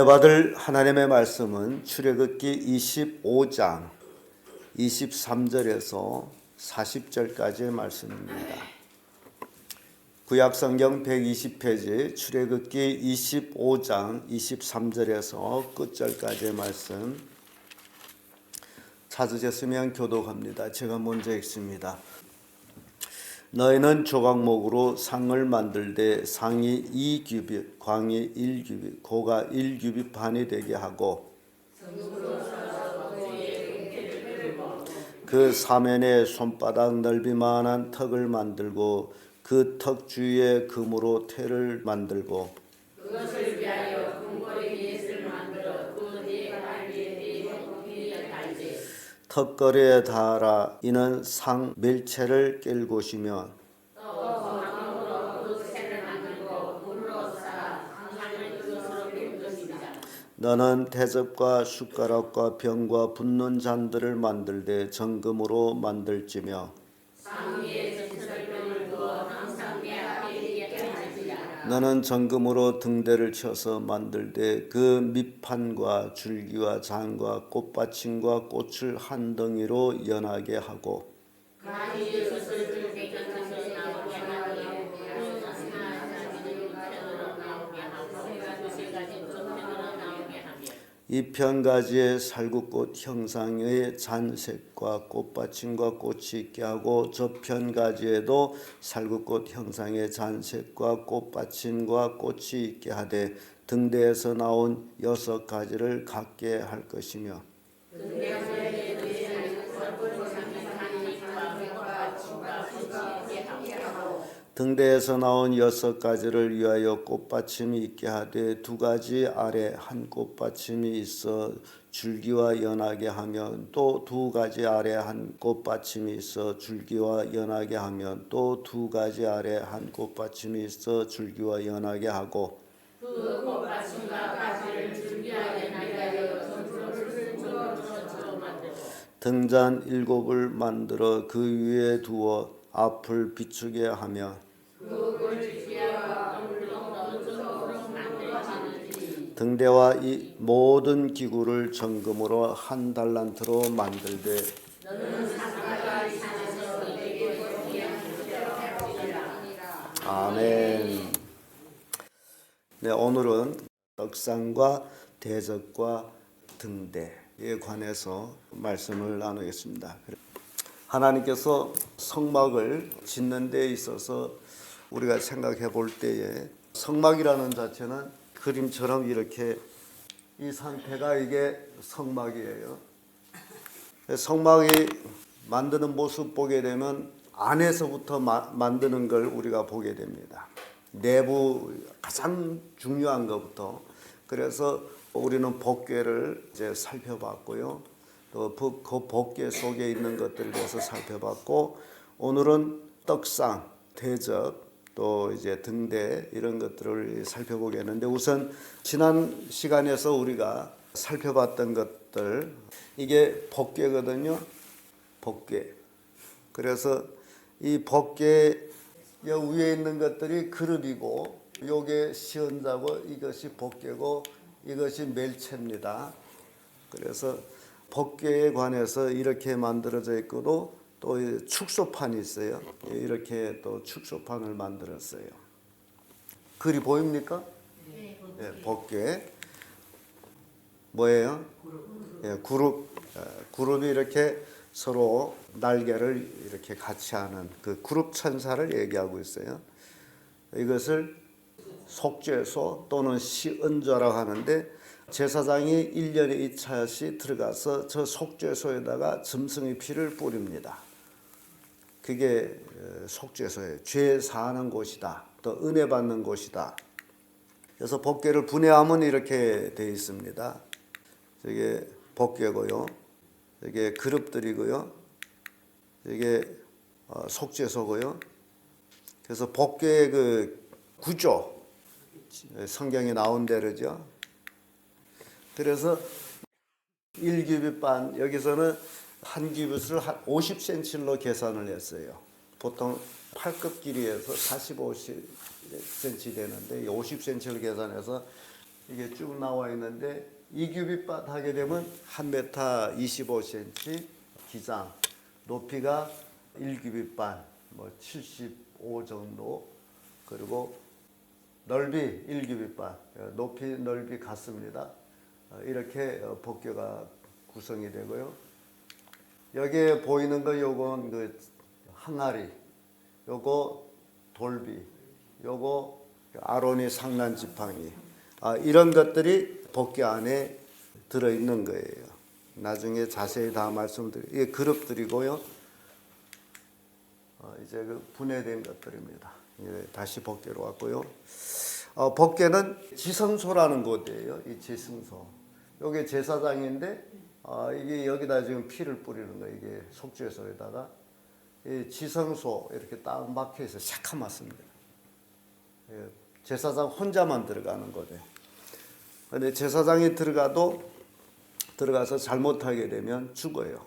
받을 하나님의 말씀은 출애굽기 25장 23절에서 40절까지의 말씀입니다. 구약성경 120페이지 출애굽기 25장 23절에서 끝절까지의 말씀 찾으셨으면 교독합니다. 제가 먼저 읽습니다. 너희는 조각목으로 상을 만들되 상이 2규빗, 광이 1규빗, 고가 1규빗 반이 되게 하고 그 사면에 손바닥 넓이만한 턱을 만들고 그 턱 주위에 금으로 태를 만들고 그것을 위하여 금고리 넷을 만들어 그 네 발 위에 네 턱뒤에 달지 턱걸이에 달아 이는 상 멜체를 깰 곳이며 또 방으로 그 채를 만들고 물로 쌓아 상을 그것으로 깰 것이다. 너는 대접과 숟가락과 병과 붓는 잔들을 만들되 정금으로 만들지며 상 위에 정설병을 두어 항상 내 앞에 있게 할지라. 너는 정금으로 등대를 쳐서 만들되 그 밑판과 줄기와 잔과 꽃받침과 꽃을 한 덩이로 연하게 하고 가지 젖을 베껴져서 나오게 하고 그 자신을 나오게 하고 세 가지 쪽편으로 나오게 하며 이 편가지에 살구꽃 형상의 잔색과 꽃받침과 꽃이 있게 하고 저 편가지에도 살구꽃 형상의 잔색과 꽃받침과 꽃이 있게 하되 등대에서 나온 6가지를 갖게 할 것이며 등대에서 나온 6가지를 위하여 꽃받침이 있게 하되 2가지 아래 한 꽃받침이 있어 줄기와 연하게 하면 또 2가지 아래 한 꽃받침이 있어 줄기와 연하게 하면 또 2가지 아래 한 꽃받침이 있어 줄기와 연하게 하고 그 꽃받침과 가지를 줄기와 연하게 하여 전초를 만들고 등잔 7을 만들어 그 위에 두어 앞을 비추게 하며 등대와 이 모든 기구를 정금으로 한 달란트로 만들되 아멘. 네, 오늘은 떡상과 대접과 등대에 관해서 말씀을 나누겠습니다. 하나님께서 성막을 짓는 데 있어서 우리가 생각해 볼 때에 성막이라는 자체는 그림처럼 이렇게 이 상태가 이게 성막이에요. 성막이 만드는 모습 보게 되면 안에서부터 만드는 걸 우리가 보게 됩니다. 내부 가장 중요한 것부터. 그래서 우리는 법궤를 이제 살펴봤고요. 또 그 법궤 속에 있는 것들에 대해서 살펴봤고, 오늘은 떡상, 대접, 또 이제 등대 이런 것들을 살펴보겠는데, 우선 지난 시간에서 우리가 살펴봤던 것들, 이게 법궤거든요. 법궤. 그래서 이 법궤 위에 있는 것들이 그릇이고, 요게 시은자고, 이것이 법궤고, 이것이 멜체입니다. 그래서 법궤에 관해서 이렇게 만들어져 있고도 또 축소판이 있어요. 이렇게 또 축소판을 만들었어요. 글이 보입니까? 네, 법궤. 뭐예요? 그룹이 이렇게 서로 날개를 이렇게 같이 하는 그 그룹 천사를 얘기하고 있어요. 이것을 속죄소 또는 시은좌라고 하는데, 제사장이 1년에 2차씩 들어가서 저 속죄소에다가 짐승의 피를 뿌립니다. 그게 속죄소예요. 죄 사하는 곳이다. 또 은혜 받는 곳이다. 그래서 법궤를 분해하면 이렇게 되어 있습니다. 이게 법궤고요. 이게 그릇들이고요. 이게 속죄소고요. 그래서 법궤의 그 구조, 성경에 나온 대로죠. 그래서 1규빗 반, 여기서는 한 규빗을 한 50cm로 계산을 했어요. 보통 팔굽 길이에서 45cm 되는데 50cm를 계산해서 이게 쭉 나와 있는데 2규빗밭 하게 되면 1m 25cm 기장, 높이가 1규빗밭 뭐 75 정도, 그리고 넓이 1규빗밭, 높이 넓이 같습니다. 이렇게 복교가 구성이 되고요. 여기에 보이는 거 요건 그 항아리, 요거 돌비, 요거 아론이 상난 지팡이, 이런 것들이 복교 안에 들어있는 거예요. 나중에 자세히 다 말씀드릴게요. 이게 그릇들이고요. 이제 그 분해된 것들입니다. 다시 복교로 왔고요. 복교는 지성소라는 곳이에요. 이 지성소. 요게 제사장인데, 이게 여기다 지금 피를 뿌리는 거예요. 이게 속죄소에다가. 이 지성소 이렇게 딱 막혀 있어요. 새카맣습니다. 제사장 혼자만 들어가는 거예요. 근데 제사장이 들어가서 잘못하게 되면 죽어요.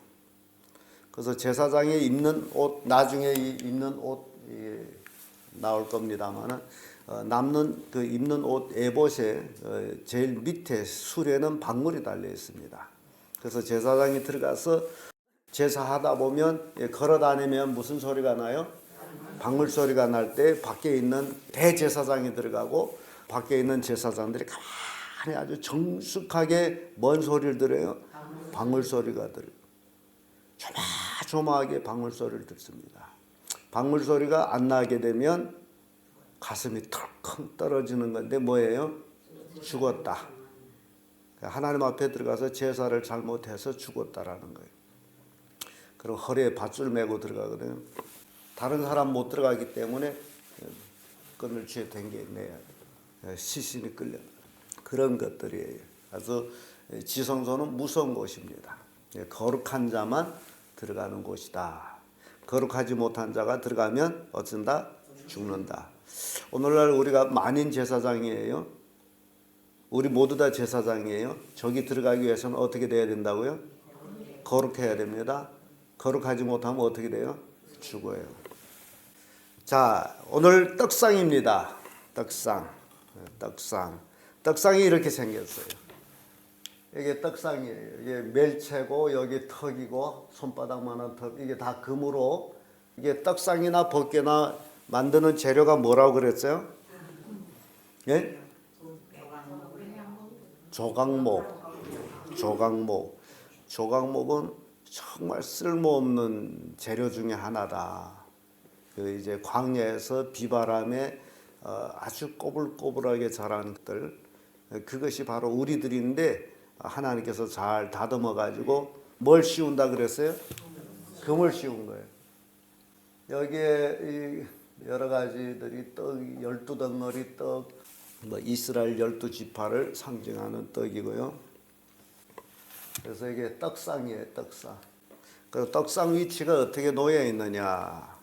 그래서 제사장이 입는 옷, 나중에 입는 옷 나올 겁니다만은, 남는 그 입는 옷 에봇에 제일 밑에 술에는 박물이 달려 있습니다. 그래서 제사장이 들어가서 제사하다 보면 걸어 다니면 무슨 소리가 나요? 박물 소리가 날 때 밖에 있는 대제사장이 들어가고 밖에 있는 제사장들이 가만히 아주 정숙하게 뭔 소리를 들어요? 박물 소리가 들어요. 조마조마하게 박물 소리를 듣습니다. 박물 소리가 안 나게 되면 가슴이 덜컹 떨어지는 건데 뭐예요? 죽었다. 하나님 앞에 들어가서 제사를 잘못해서 죽었다라는 거예요. 그럼 허리에 밧줄 메고 들어가거든요. 다른 사람 못 들어가기 때문에 끈을 쥐어 당겨내야 돼요. 시신이 끌려. 그런 것들이에요. 그래서 지성소는 무서운 곳입니다. 거룩한 자만 들어가는 곳이다. 거룩하지 못한 자가 들어가면 어쩐다? 죽는다. 오늘날 우리가 만인 제사장이에요. 우리 모두 다 제사장이에요. 저기 들어가기 위해서는 어떻게 돼야 된다고요? 거룩해야 됩니다. 거룩하지 못하면 어떻게 돼요? 죽어요. 자, 오늘 떡상입니다. 떡상이 이렇게 생겼어요. 이게 떡상이에요. 이게 멜채고 여기 턱이고 손바닥만한 턱, 이게 다 금으로, 이게 떡상이나 벗개나 만드는 재료가 뭐라고 그랬어요? 예? 조각목. 정말 쓸모없는 재료 중에 하나다. 그 이제 광야에서 비바람에 아주 꼬불꼬불하게 자란 것들, 그것이 바로 우리들인데 하나님께서 잘 다듬어 가지고 뭘 씌운다 그랬어요? 금을 씌운 거예요. 여기에 여러 가지들이 떡, 12덩어리 떡, 뭐 이스라엘 12지파를 상징하는 떡이고요. 그래서 이게 떡상이에요, 떡상. 그 떡상 위치가 어떻게 놓여 있느냐?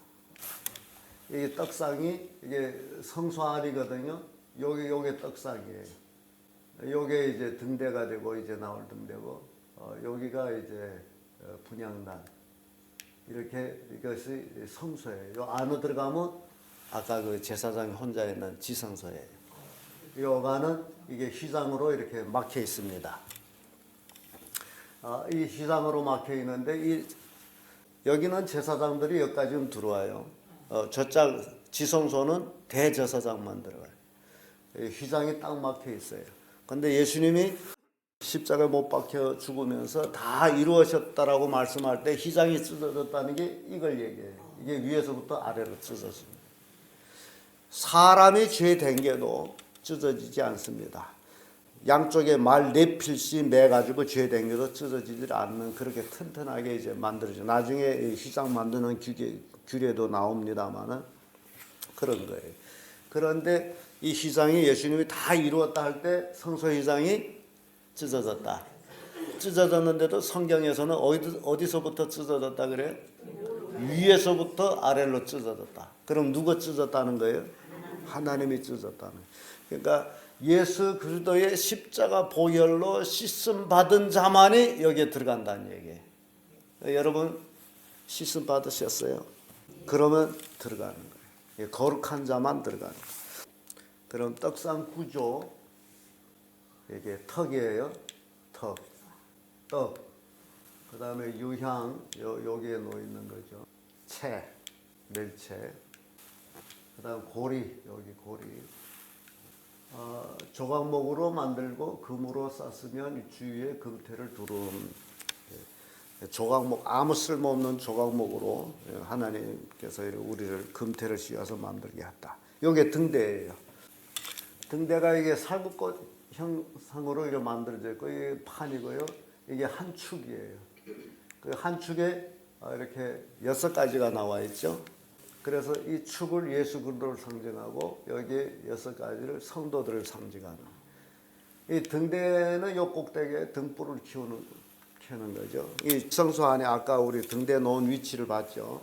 이 떡상이 이게 성소 안이거든요. 요게 떡상이에요. 요게 이제 등대가 되고 이제 나올 등대고, 여기가 이제 분향단. 이렇게 이것이 성소예요. 요 안으로 들어가면 아까 그 제사장이 혼자 있는 지성소예요. 요가는 이게 휘장으로 이렇게 막혀 있습니다. 이 휘장으로 막혀 있는데 여기는 제사장들이 여기까지 들어와요. 저쪽 지성소는 대제사장만 들어가요. 휘장이 딱 막혀 있어요. 근데 예수님이 십자가에 못 박혀 죽으면서 다 이루어졌다라고 말씀할 때 휘장이 찢어졌다는 게 이걸 얘기해요. 이게 위에서부터 아래로 찢어집니다. 사람이 죄 댕겨도 찢어지지 않습니다. 양쪽에 말 4필씩 매가지고 죄 댕겨도 찢어지지 않는, 그렇게 튼튼하게 이제 만들어져. 나중에 휘장 만드는 규례도 나옵니다만은 그런 거예요. 그런데 이 휘장이 예수님이 다 이루었다 할 때 성소 휘장이 찢어졌다. 찢어졌는데도 성경에서는 어디서부터 찢어졌다 그래요? 위에서부터 아래로 찢어졌다. 그럼 누가 찢었다는 거예요? 하나님이 찢었다는 거예요. 그러니까 예수 그리스도의 십자가 보혈로 씻음 받은 자만이 여기에 들어간다는 얘기예요. 여러분 씻음 받으셨어요? 그러면 들어가는 거예요. 거룩한 자만 들어가는 거예요. 그럼 떡상 구조, 이게 턱이에요. 턱, 떡. 그 다음에 유향, 여기에 놓이는 거죠. 채, 멸채. 그 다음 고리, 여기 고리. 조각목으로 만들고 금으로 쌌으면 주위에 금태를 두름. 조각목, 아무 쓸모없는 조각목으로 하나님께서 우리를 금태를 씌워서 만들게 했다. 이게 등대예요. 등대가 이게 살구꽃 형상으로 이렇게 만들어져 있고, 이게 판이고요. 이게 한 축이에요. 그 한 축에 이렇게 6가지가 나와 있죠. 그래서 이 축을 예수 그리스도를 상징하고, 여기 6가지를 성도들을 상징하는. 이 등대는 요 꼭대기에 등불을 켜는 거죠. 이 성소 안에 아까 우리 등대 놓은 위치를 봤죠.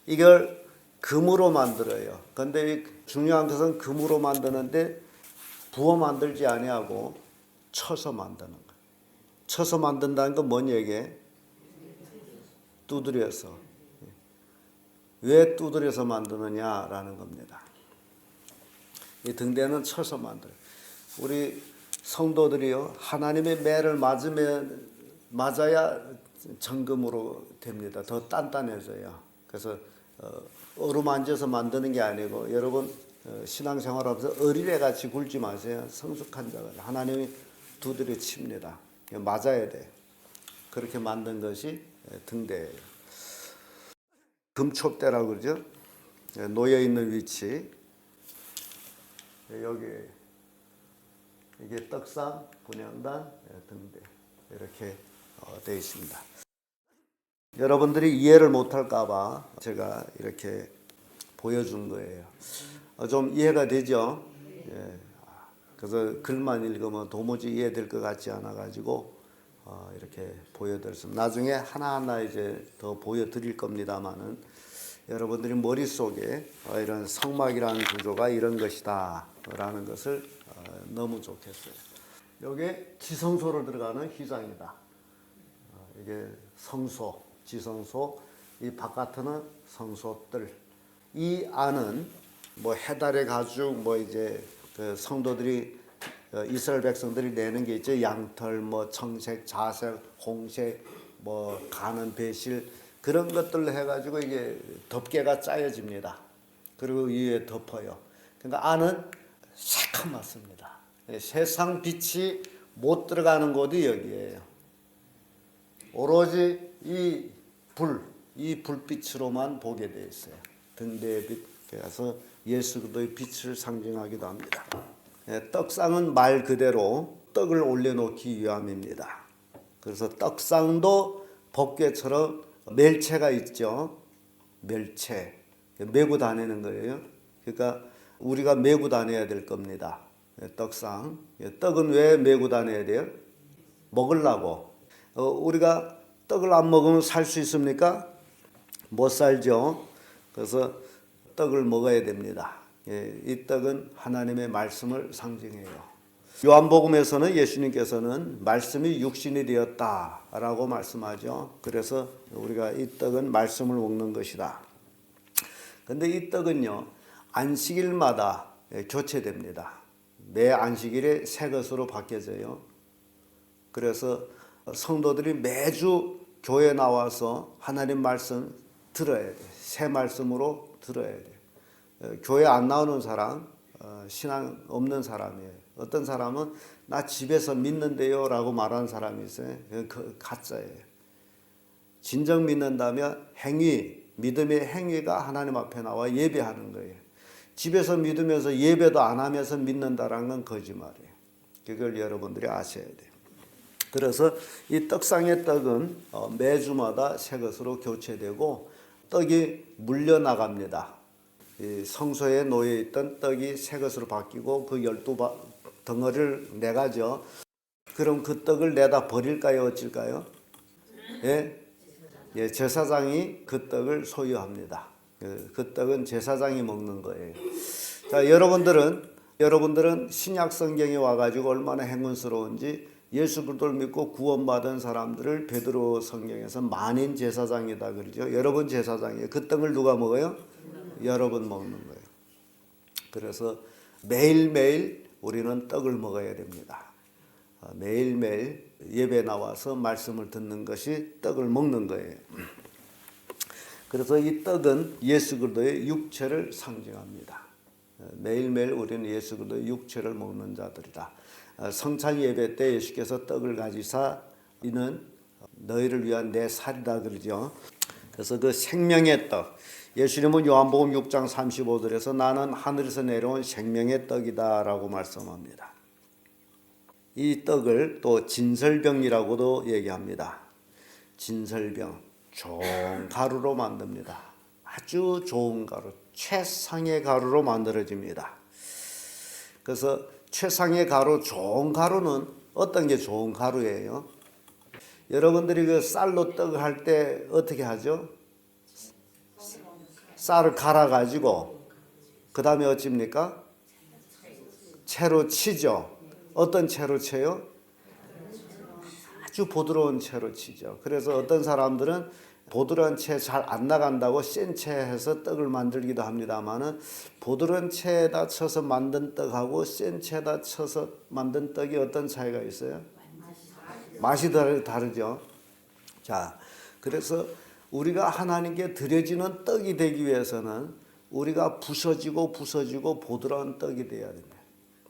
이걸 금으로 만들어요. 근데 중요한 것은 금으로 만드는데 부어 만들지 아니하고 쳐서 만드는 거예요. 쳐서 만든다는 건 뭔 얘기예요? 두드려서. 왜 두드려서 만드느냐라는 겁니다. 이 등대는 쳐서 만들어요. 우리 성도들이요, 하나님의 매를 맞아야 정금으로 됩니다. 더 단단해져요. 그래서 어루만져서 만드는 게 아니고, 여러분 신앙생활하면서 어린애같이 굴지 마세요. 성숙한 자가 하나님이 두드려 칩니다. 맞아야 돼요. 그렇게 만든 것이 등대예요. 금촉대라고 그러죠. 놓여있는 위치. 여기 이게 떡상, 분향단, 등대 이렇게 되어 있습니다. 여러분들이 이해를 못할까 봐 제가 이렇게 보여준 거예요. 좀 이해가 되죠? 예. 그래서 글만 읽으면 도무지 이해될 것 같지 않아 가지고 이렇게 보여드렸습니다. 나중에 하나하나 이제 더 보여드릴 겁니다만은, 여러분들이 머릿속에 이런 성막이라는 구조가 이런 것이다 라는 것을 너무 좋겠어요. 이게 지성소로 들어가는 휘장이다. 이게 성소, 지성소, 이 바깥은 성소들. 이 안은 뭐 해달의 가죽, 뭐 이제 그 성도들이 이스라엘 백성들이 내는 게 있죠. 양털, 뭐 청색, 자색, 홍색, 뭐 가는 배실, 그런 것들로 해가지고 이게 덮개가 짜여집니다. 그리고 위에 덮어요. 그러니까 안은 새카맣습니다. 세상 빛이 못 들어가는 곳이 여기에요. 오로지 이 불빛으로만 보게 되어 있어요. 등대의 빛, 그래서 예수 그리스도의 빛을 상징하기도 합니다. 떡상은 말 그대로 떡을 올려놓기 위함입니다. 그래서 떡상도 법궤처럼 멜체가 있죠. 멜체, 메고 다니는 거예요. 그러니까 우리가 메고 다녀야 될 겁니다. 떡상. 떡은 왜 메고 다녀야 돼요? 먹으려고. 우리가 떡을 안 먹으면 살 수 있습니까? 못 살죠. 그래서 떡을 먹어야 됩니다. 이 떡은 하나님의 말씀을 상징해요. 요한복음에서는 예수님께서는 말씀이 육신이 되었다라고 말씀하죠. 그래서 우리가 이 떡은 말씀을 먹는 것이다. 근데 이 떡은요, 안식일마다 교체됩니다. 매 안식일에 새 것으로 바뀌어져요. 그래서 성도들이 매주 교회 나와서 하나님 말씀 들어야 돼. 새 말씀으로 들어야 돼. 교회 안 나오는 사람, 신앙 없는 사람이에요. 어떤 사람은 나 집에서 믿는데요 라고 말하는 사람이 있어요. 그 가짜예요. 진정 믿는다면 행위, 믿음의 행위가 하나님 앞에 나와 예배하는 거예요. 집에서 믿으면서 예배도 안 하면서 믿는다라는 건 거짓말이에요. 그걸 여러분들이 아셔야 돼요. 그래서 이 떡상의 떡은 매주마다 새 것으로 교체되고 떡이 물려나갑니다. 이 성소에 놓여있던 떡이 새 것으로 바뀌고 그 12덩어리를 내가죠. 그럼 그 떡을 내다 버릴까요? 어쩔까요? 예? 예, 제사장이 그 떡을 소유합니다. 그 떡은 제사장이 먹는 거예요. 자, 여러분들은 신약 성경에 와가지고 얼마나 행운스러운지, 예수 그리스도를 믿고 구원받은 사람들을 베드로 성경에서 만인 제사장이다 그러죠. 여러분 제사장이에요. 그 떡을 누가 먹어요? 여러분 먹는 거예요. 그래서 매일매일 우리는 떡을 먹어야 됩니다. 매일매일 예배 나와서 말씀을 듣는 것이 떡을 먹는 거예요. 그래서 이 떡은 예수 그리스도의 육체를 상징합니다. 매일매일 우리는 예수 그리스도의 육체를 먹는 자들이다. 성찬 예배 때 예수께서 떡을 가지사 이는 너희를 위한 내 살이다 그러죠. 그래서 그 생명의 떡, 예수님은 요한복음 6장 35절에서 나는 하늘에서 내려온 생명의 떡이다 라고 말씀합니다. 이 떡을 또 진설병이라고도 얘기합니다. 진설병, 좋은 가루로 만듭니다. 아주 좋은 가루, 최상의 가루로 만들어집니다. 그래서 최상의 가루, 좋은 가루는 어떤 게 좋은 가루예요? 여러분들이 그 쌀로 떡을 할 때 어떻게 하죠? 쌀을 갈아가지고 그 다음에 어찌입니까? 채로 치죠. 어떤 채로 쳐요? 아주 부드러운 채로 치죠. 그래서 어떤 사람들은 부드러운 채 잘 안 나간다고 센 채 해서 떡을 만들기도 합니다만은 부드러운 채에다 쳐서 만든 떡하고 센 채에다 쳐서 만든 떡이 어떤 차이가 있어요? 맛이 다르죠. 자, 그래서 우리가 하나님께 드려지는 떡이 되기 위해서는 우리가 부서지고 부드러운 떡이 돼야 됩니다.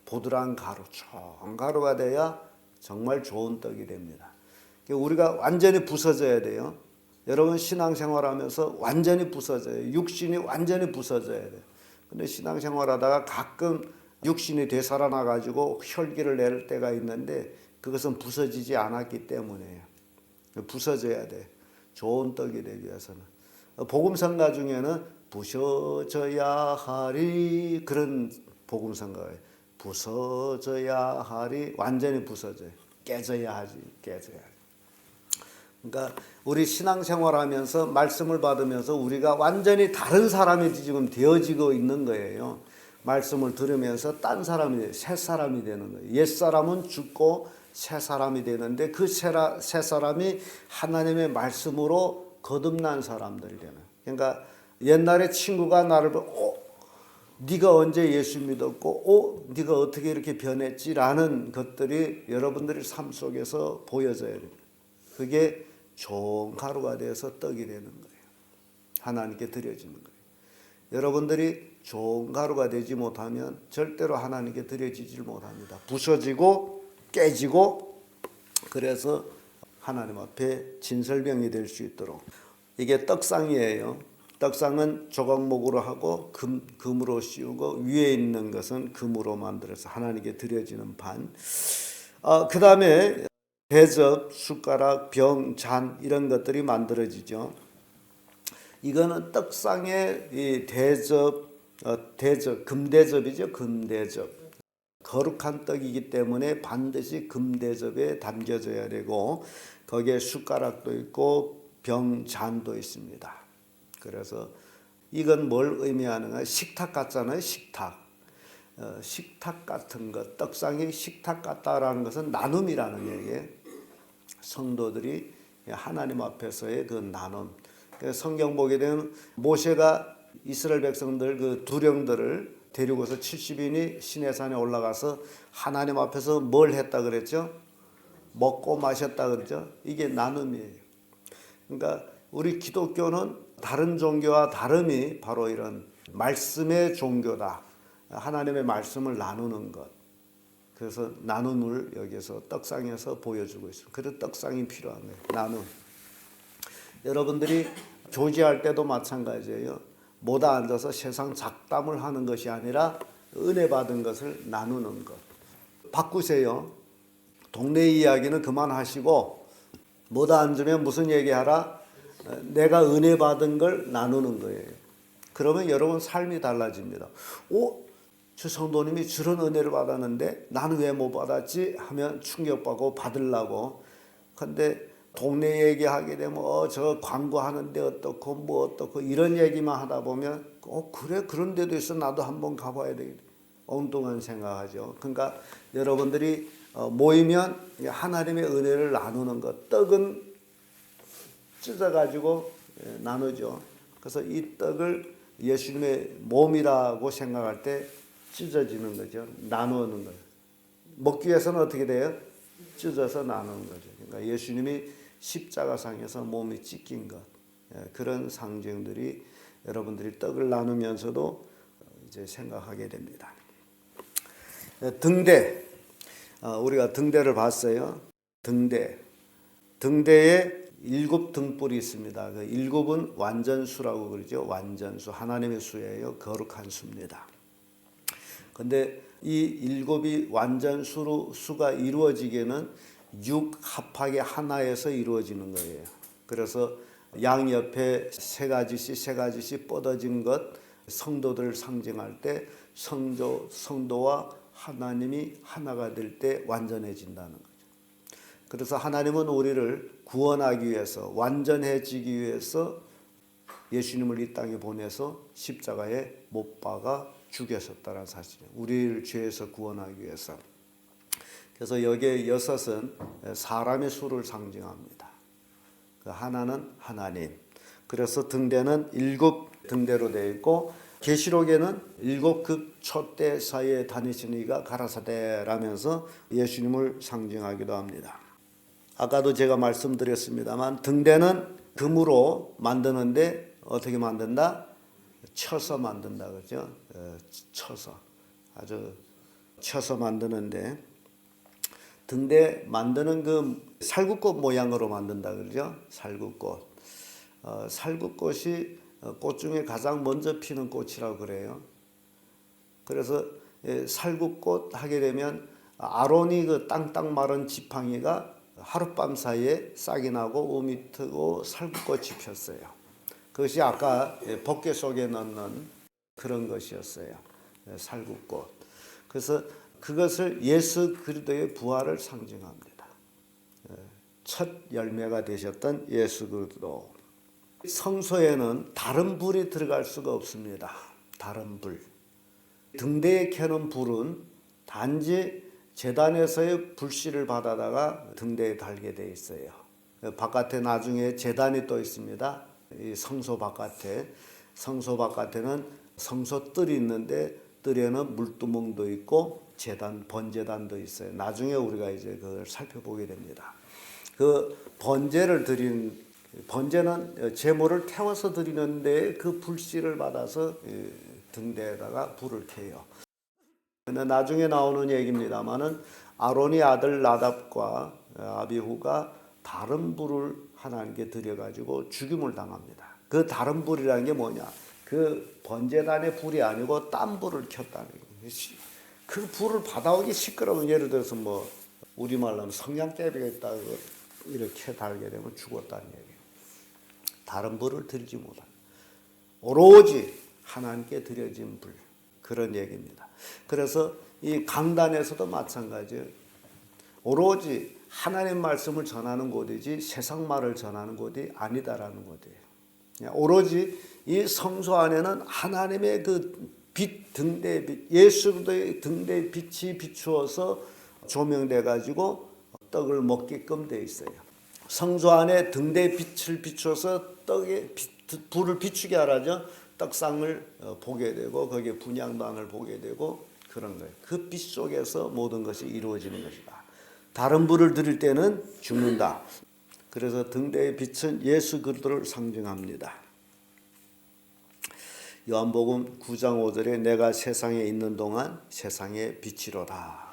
부드러운 가루, 좋은 가루가 돼야 정말 좋은 떡이 됩니다. 우리가 완전히 부서져야 돼요. 여러분 신앙생활하면서 완전히 부서져요. 육신이 완전히 부서져야 돼요. 근데 신앙생활하다가 가끔 육신이 되살아나가지고 혈기를 낼 때가 있는데 그것은 부서지지 않았기 때문에요. 부서져야 돼. 좋은 떡이 되기 위해서는. 복음성가 중에는 부서져야 하리 그런 복음성가예요. 부서져야 하리 완전히 부서져요. 깨져야 하지. 깨져야 하지. 그러니까 우리 신앙생활하면서 말씀을 받으면서 우리가 완전히 다른 사람이 지금 되어지고 있는 거예요. 말씀을 들으면서 딴 사람이 새 사람이 되는 거예요. 옛 사람은 죽고 새 사람이 되는데 그 새 사람이 하나님의 말씀으로 거듭난 사람들이 되는. 그러니까 옛날에 친구가 나를 보고 네가 언제 예수 믿었고 네가 어떻게 이렇게 변했지라는 것들이 여러분들의 삶 속에서 보여져야 됩니다. 그게 좋은 가루가 돼서 떡이 되는 거예요. 하나님께 드려지는 거예요. 여러분들이 좋은 가루가 되지 못하면 절대로 하나님께 드려지질 못합니다. 부서지고 깨지고 그래서 하나님 앞에 진설병이 될 수 있도록. 이게 떡상이에요. 떡상은 조각목으로 하고 금으로 씌우고 위에 있는 것은 금으로 만들어서 하나님께 드려지는 반. 그 다음에 대접, 숟가락, 병, 잔 이런 것들이 만들어지죠. 이거는 떡상의 이 대접, 금대접이죠. 금대접. 거룩한 떡이기 때문에 반드시 금대접에 담겨져야 되고 거기에 숟가락도 있고 병, 잔도 있습니다. 그래서 이건 뭘 의미하는가? 식탁 같잖아요. 식탁. 식탁 같은 것, 떡상이 식탁 같다라는 것은 나눔이라는 얘기예요. 성도들이 하나님 앞에서의 그 나눔. 성경 보게 되면 모세가 이스라엘 백성들 그 두령들을 데리고서 70인이 시내산에 올라가서 하나님 앞에서 뭘 했다 그랬죠? 먹고 마셨다 그랬죠? 이게 나눔이에요. 그러니까 우리 기독교는 다른 종교와 다름이 바로 이런 말씀의 종교다. 하나님의 말씀을 나누는 것. 그래서 나눔을 여기서 떡상에서 보여주고 있습니다. 그래서 떡상이 필요한 거예요. 나눔. 여러분들이 교제할 때도 마찬가지예요. 모다 앉아서 세상 작담을 하는 것이 아니라 은혜 받은 것을 나누는 것. 바꾸세요. 동네 이야기는 그만하시고 모다 앉으면 무슨 얘기하라? 내가 은혜 받은 걸 나누는 거예요. 그러면 여러분 삶이 달라집니다. 저 성도님이 저런 은혜를 받았는데 나는 왜 못 받았지? 하면 충격받고 받으려고. 근데 동네 얘기하게 되면 저 광고하는데 어떻고 뭐 어떻고 이런 얘기만 하다 보면 그래 그런 데도 있어 나도 한번 가봐야 되겠다. 엉뚱한 생각하죠. 그러니까 여러분들이 모이면 하나님의 은혜를 나누는 것. 떡은 찢어가지고 나누죠. 그래서 이 떡을 예수님의 몸이라고 생각할 때 찢어지는 거죠. 나누는 거예요. 먹기 위해서는 어떻게 돼요? 찢어서 나누는 거죠. 그러니까 예수님이 십자가상에서 몸이 찢긴 것, 그런 상징들이 여러분들이 떡을 나누면서도 이제 생각하게 됩니다. 등대, 우리가 등대를 봤어요. 등대에 7 등불이 있습니다. 그 7은 완전수라고 그러죠. 완전수, 하나님의 수예요. 거룩한 수입니다. 근데 이 7이 완전수가 이루어지기에는 6 합하게 하나에서 이루어지는 거예요. 그래서 양 옆에 세 가지씩 뻗어진 것, 성도들을 상징할 때 성도와 하나님이 하나가 될 때 완전해진다는 거죠. 그래서 하나님은 우리를 구원하기 위해서, 완전해지기 위해서 예수님을 이 땅에 보내서 십자가에 못 박아 죽였었다는 사실이에요. 우리를 죄에서 구원하기 위해서. 그래서 여기에 6은 사람의 수를 상징합니다. 그 하나는 하나님. 그래서 등대는 7 등대로 되어 있고, 계시록에는 7급 촛대 사이에 다니시는 이가 가라사대라면서 예수님을 상징하기도 합니다. 아까도 제가 말씀드렸습니다만 등대는 금으로 만드는데 어떻게 만든다? 쳐서 만든다 그러죠. 쳐서 아주 쳐서 만드는데, 등대 만드는 그 살구꽃 모양으로 만든다 그러죠. 살구꽃. 살구꽃이 꽃 중에 가장 먼저 피는 꽃이라고 그래요. 그래서 살구꽃 하게 되면 아론이 그 땅땅 마른 지팡이가 하룻밤 사이에 싹이 나고 음이 트고 살구꽃이 폈어요. 그것이 아까 법궤 속에 넣는 그런 것이었어요. 살구꽃. 그래서 그것을 예수 그리스도의 부활을 상징합니다. 첫 열매가 되셨던 예수 그리스도. 성소에는 다른 불이 들어갈 수가 없습니다. 다른 불. 등대에 켜는 불은 단지 제단에서의 불씨를 받아다가 등대에 달게 돼 있어요. 바깥에 나중에 제단이 또 있습니다. 이 성소 바깥에는 성소 뜰이 있는데 뜰에는 물두멍도 있고 제단, 번제단도 있어요. 나중에 우리가 이제 그걸 살펴보게 됩니다. 그 번제는 제물을 태워서 드리는데 그 불씨를 받아서 등대에다가 불을 켜요. 근데 나중에 나오는 얘기입니다만은 아론의 아들 나답과 아비후가 다른 불을 하나님께 드려가지고 죽임을 당합니다. 그 다른 불이라는 게 뭐냐? 그 번제단의 불이 아니고 딴 불을 켰다는 거예요. 그 불을 받아오기 시끄러우면, 예를 들어서 뭐 우리말로 하면 성냥개비가 있다고 이렇게 달게 되면 죽었다는 얘기예요. 다른 불을 들지 못한, 오로지 하나님께 드려진 불, 그런 얘기입니다. 그래서 이 강단에서도 마찬가지예요. 오로지 하나님 말씀을 전하는 곳이지 세상 말을 전하는 곳이 아니다라는 곳이에요. 오로지 이 성소 안에는 하나님의 그 빛, 등대의 빛, 예수 그리스도의 등대의 빛이 비추어서 조명돼 가지고 떡을 먹게끔 돼 있어요. 성소 안에 등대의 빛을 비추어서 불을 비추게 하라죠. 떡상을 보게 되고 거기에 분향단을 보게 되고 그런 거예요. 그 빛 속에서 모든 것이 이루어지는 것이다. 다른 불을 드릴 때는 죽는다. 그래서 등대의 빛은 예수 그리스도를 상징합니다. 요한복음 9장 5절에 내가 세상에 있는 동안 세상의 빛이로다.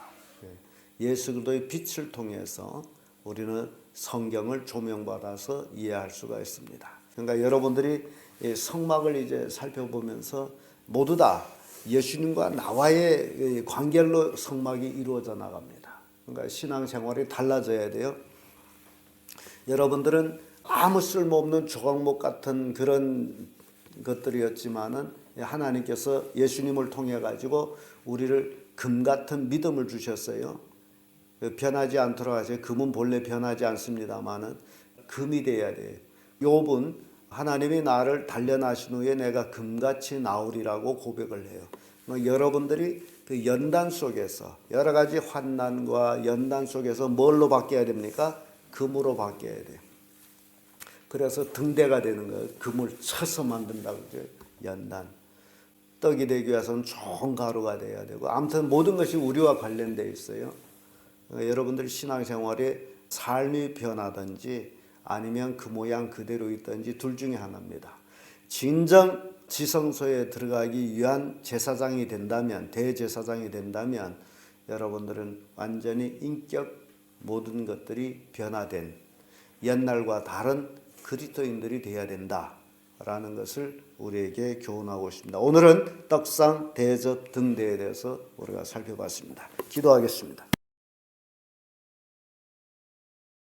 예수 그리스도의 빛을 통해서 우리는 성경을 조명받아서 이해할 수가 있습니다. 그러니까 여러분들이 성막을 이제 살펴보면서 모두 다 예수님과 나와의 관계로 성막이 이루어져 나갑니다. 그러니까 신앙생활이 달라져야 돼요. 여러분들은 아무 쓸모없는 조각목 같은 그런 것들이었지만은 하나님께서 예수님을 통해 가지고 우리를 금 같은 믿음을 주셨어요. 변하지 않도록 하세요. 금은 본래 변하지 않습니다만은 금이 돼야 돼요. 욥은 하나님이 나를 단련하신 후에 내가 금같이 나으리라고 고백을 해요. 여러분들이 그 연단 속에서 여러 가지 환난과 연단 속에서 뭘로 바뀌어야 됩니까? 금으로 바뀌어야 돼요. 그래서 등대가 되는 거예요. 금을 쳐서 만든다고 그러죠. 연단. 떡이 되기 위해서는 좋은 가루가 돼야 되고, 아무튼 모든 것이 우리와 관련되어 있어요. 여러분들 신앙생활에 삶이 변하든지 아니면 그 모양 그대로 있든지 둘 중에 하나입니다. 진정 지성소에 들어가기 위한 제사장이 된다면, 대제사장이 된다면 여러분들은 완전히 인격 모든 것들이 변화된 옛날과 다른 그리스도인들이 되어야 된다라는 것을 우리에게 교훈하고 있습니다. 오늘은 떡상, 대접, 등대에 대해서 우리가 살펴봤습니다. 기도하겠습니다.